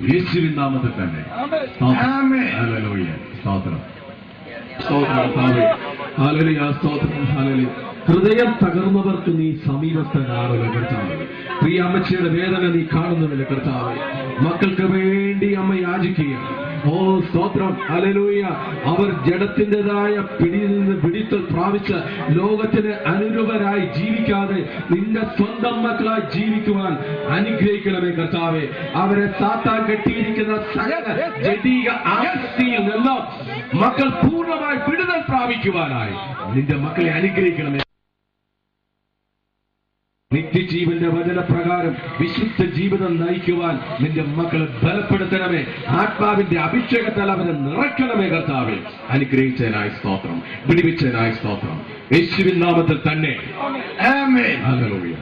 യേശുവിൻ നാമത്തിൽ തന്നെ. ഹല്ലേലൂയ. സ്തോത്രം. ഹൃദയം തകർന്നവർക്ക് നീ സമീപസ്ഥനാണല്ലോ കർത്താവേ. പ്രിയ അമ്മച്ചിയുടെ വേദന നീ കാണുന്നുവല്ലോ കർത്താവേ. മക്കൾക്ക് വേണ്ടി അമ്മ യാചിക്കുക. ഓ സ്തോത്രം. ഹല്ലേലൂയ. അവർ ജഡത്തിൻ്റെതായ പിടിയിൽ നിന്ന് പിടിത്തൽ പ്രാപിച്ച് ലോകത്തിന് അനുരൂപരായി ജീവിക്കാതെ നിന്റെ സ്വന്തം മക്കളായി ജീവിക്കുവാൻ അനുഗ്രഹിക്കണമേ കർത്താവേ. അവരെ സാത്താൻ കെട്ടിയിരിക്കുന്ന സകല ജഡീക ആസക്തിയിൽ നിന്നും മക്കൾ പൂർണ്ണമായി വിടുതൽ പ്രാപിക്കുവാനായി നിന്റെ മക്കളെ അനുഗ്രഹിക്കണമേ. നിത്യജീവന്റെ വചനപ്രകാരം വിശുദ്ധ ജീവിതം നയിക്കുവാൻ നിന്റെ മക്കളെ ബലപ്പെടുത്തണമേ. ആത്മാവിന്റെ അഭിഷേകത്താൽ അവരെ നിറയ്ക്കണമേ കർത്താവേ. അനുഗ്രഹിച്ചതിനായി സ്തോത്രം, വിടുവിച്ചതിനായി സ്തോത്രം. യേശുവിൻ നാമത്തിൽ തന്നെ. ആമേൻ. ഹല്ലേലൂയ.